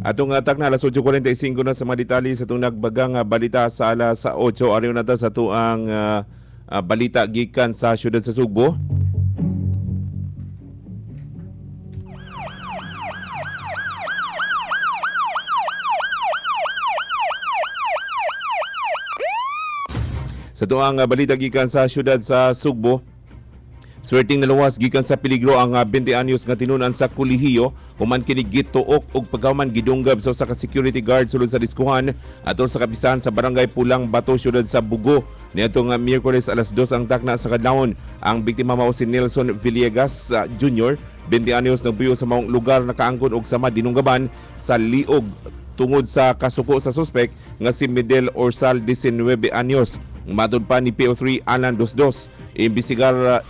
Atong atak na alas 8:45 na sa mga detalye sa itong nagbagang balita sa alas 8. Ariyo na ta sa tuang balita gikan sa syudad sa Sugbo. Sa tuang balita gikan sa syudad sa Sugbo, swerting naluwas gikan sa peligro ang 20 anyos nga tinunan sa kolehiyo human kini gituok og pagkahuman gidunggab sa usa ka security guard sulod sa diskuhan atol sa kapisahan sa barangay Pulang Bato, syudad sa Bugo. Niadtong Miyerkules alas 2 ang takna sa kadlawon. Ang biktima mao si Nelson Villegas Jr., 20 anyos, nagpuyo sa maong lugar na kaangkon og sama dinunggaban sa liog tungod sa kasuko sa suspek nga si Medel Orsal, 19 anyos. Matod pa ni PO3 Alan Dosdos,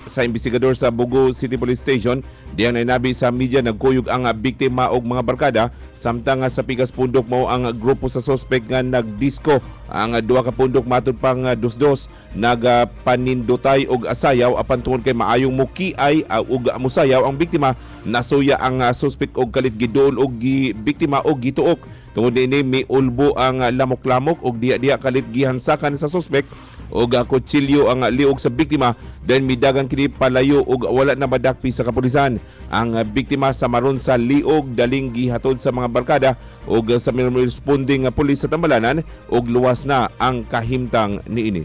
sa investigador sa Bugo City Police Station, diyang nainabi sa media nagkuyog ang biktima og mga barkada samtang sa pikas pundok mao ang grupo sa suspect nga nagdisko. Ang duha ka pundok matod pang Dosdos nagpanindotay og asayaw apan tungod kay maayong mukiay og musayaw ang biktima, nasuya ang suspect og kalit giduol og biktima og gituok. Tungod ini may ulbo ang lamok-lamok og diya kalit gihansakan sa suspect og kutsilyo ang liog sa biktima, then midagan kini palayo og wala na madakpi sa kapulisan. Ang biktima sa maron sa liog daling gihatod sa mga barkada og sa responding pulis sa Tambalanan og luwas na ang kahimtang niini.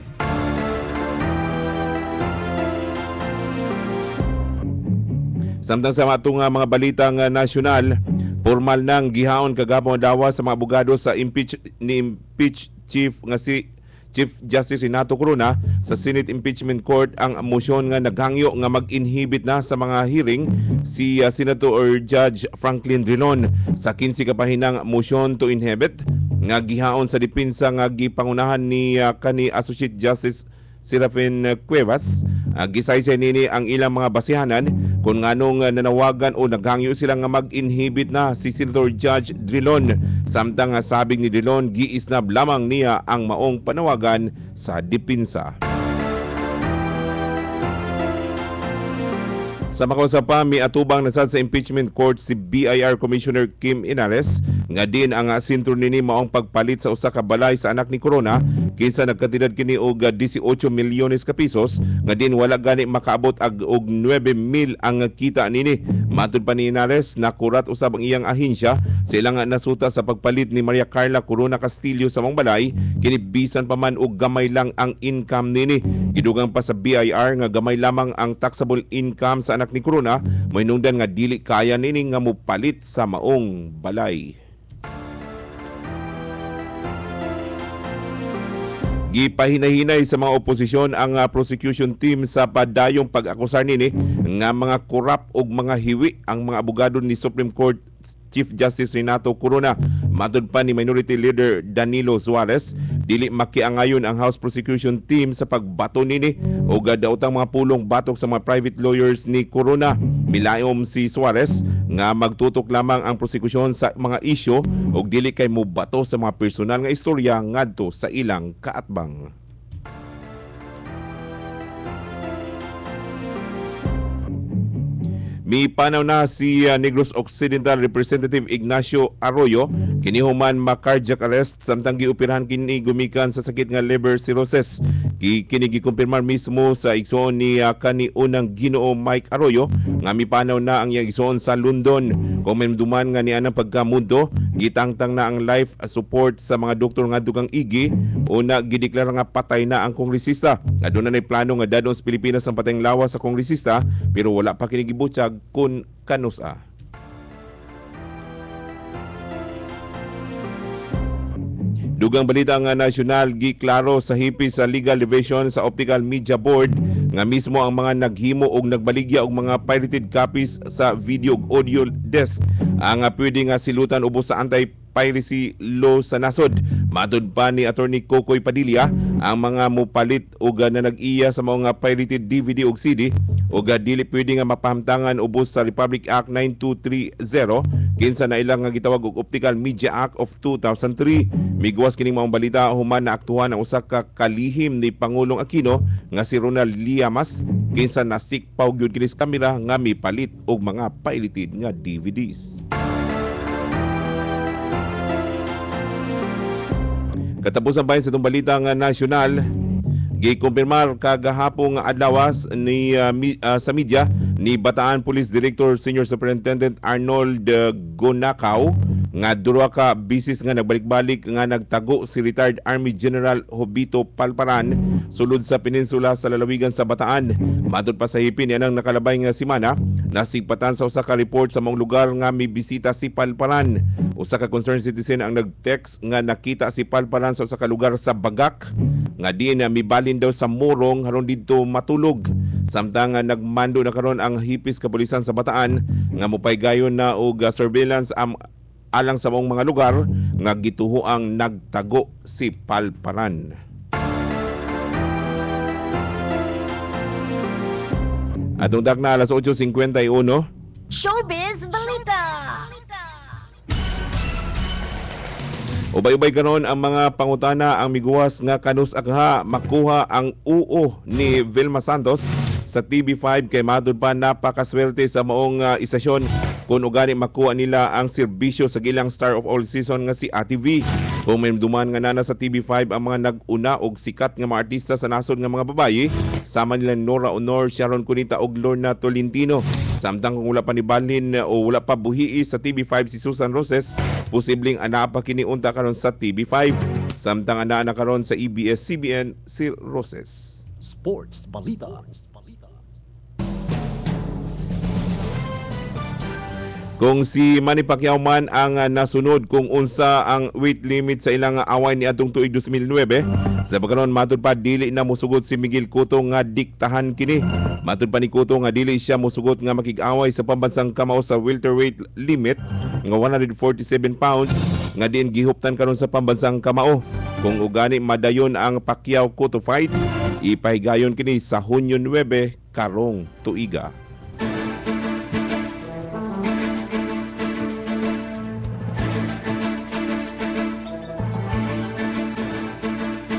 Samtang sa matong mga balitang nasyonal, formal nang gihaon kagapon dawa sa mga abogado sa impeach Chief Justice Renato Corona sa Senate Impeachment Court ang motion nga naghangyo nga mag-inhibit na sa mga hearing si Senator Judge Franklin Drilon. Sa 15 ka pahinang motion to inhibit nga gihaon sa depensa nga gipangunahan ni kani Associate Justice Serafin Cuevas, gisaysay nini ang ilang mga basihanan kung nganong nanawagan o naghangyo sila nga mag-inhibit na si Senator Judge Drilon. Samtang sabing ni Drilon, giisnab lamang niya ang maong panawagan sa depensa. Sa makausa pa, may atubang nasad sa impeachment court si BIR Commissioner Kim Inales nga din ang sentro nini maong pagpalit sa usa ka balay sa anak ni Corona kinsa nagkatidad kini og 18 milyones ka pesos nga din wala gani makaabot og 9,000 ang kita nini. Matud pa ni Inales, nakurat usab ang iyang ahensya sa ilang nasuta sa pagpalit ni Maria Carla Corona Castillo sa mong balay, kini bisan pa man og gamay lang ang income nini. Gidugang pa sa BIR nga gamay lamang ang taxable income sa anak ni Corona, may nungdan nga dili kaya nini nga mupalit sa maong balay. Gipahinahinay sa mga oposisyon ang prosecution team sa padayong pag-akusar nini nga mga korap og mga hiwi ang mga abogado ni Supreme Court Chief Justice Renato Corona. Matud pa ni Minority Leader Danilo Suarez, dili makiangayon ang House Prosecution Team sa pagbato nini o daotang mga pulong batok sa mga private lawyers ni Corona. Milayom si Suarez nga magtutok lamang ang prosekusyon sa mga isyu o dili kay mobato sa mga personal nga istorya ngadto sa ilang kaatbang. May panaw na si Negros Occidental Representative Ignacio Arroyo kinihuman ma-cardiac arrest samtang gioperahan kini gumikan sa sakit nga liver cirrhosis. Kini gikumpirmar mismo sa igsoon ni kani unang Ginoo Mike Arroyo nga mipanaw na ang iyang igsoon sa London. Kung may duman nga niya ng pagkamundo, gitangtang na ang life support sa mga doktor nga dugang igi. Una gideklara nga patay na ang kongresista. Aduna nay plano nga dadon sa Pilipinas ang patayng lawas sa kongresista pero wala pa kini gibutyag kun kanusa. Dugang balita nga nasyonal, giklaro sa hipi sa Legal Division sa Optical Media Board nga mismo ang mga naghimo og nagbaligya og mga pirated copies sa video ug audio disc ang pwede nga silutan ubos sa anti-piracy law sa nasod. Matud pa ni Attorney Kokoy Padilla, ang mga mupalit og na nag-iya sa mga pirated DVD ug CD ug dili pwede nga mapahamtangan ubos sa Republic Act 9230 kinsa na ilang nga gitawag og Optical Media Act of 2003. Migwas kining maong balita human na aktuhan ang usa ka kalihim ni Pangulong Aquino nga si Ronald Llamas kinsa nasikpaw gyud kini sa kamera nga mipalit og mga pirated nga DVDs. Katapusan bayan sa itong balita nga nasyonal, gikumpirmar kagahapon nga adlawas ni sa media ni Bataan Police Director Senior Superintendent Arnold Gonacao nga duwa ka bisis nga nagbalik-balik nga nagtago si retired Army General Jovito Palparan sulod sa peninsula sa lalawigan sa Bataan. Matod pa sa hipin yan ang nakalabay nga simana, nasigpatan sa usa ka report sa mga lugar nga may bisita si Palparan. Usa ka concerned citizen ang nag-text nga nakita si Palparan sa usa ka lugar sa Bagak nga di na mibalin daw sa Morong haron didto matulog. Samtang nagmando na karon ang hipis kapulisan sa Bataan nga mopaygayon na og surveillance alang sa mga lugar nga gituhoang nagtago si Palparan. Atong dakna alas 8:51. Showbiz Balita! Ubay-ubay karon ang mga pangutana ang miguwas nga kanus akha makuha ang uo ni Vilma Santos sa TV5 kay madud pa napakaswerte sa maong istasyon kung ugani makuha nila ang serbisyo sa gilang star of all season nga si Ate V. Kung may duman nga nana sa TV5 ang mga nag-una og sikat nga mga artista sa nasod nga mga babayi, sama nila Nora Honor, Sharon Cunita ug Lorna Tolentino. Samtang kung wala pa ni balhin o wala pa buhii sa TV5 si Susan Roses, posibleng ana pa kiniunta karon sa TV5. Samtang ana karon sa ABS-CBN si Roses. Sports Balita. Kung si Manny Pacquiao man ang nasunod kung unsa ang weight limit sa ilang away ni atong tuig 2009, sa pagkaron matud pa dili na mosugot si Miguel Cotto nga diktahan kini. Matud pa ni Cotto nga dili siya mosugot nga makig-away sa pambansang kamao sa welterweight limit nga 147 pounds nga diin gihuptan karon sa pambansang kamao. Kung ugani madayon ang Pacquiao Cotto fight, ipahigayon kini sa Hunyo 9 karong tuiga.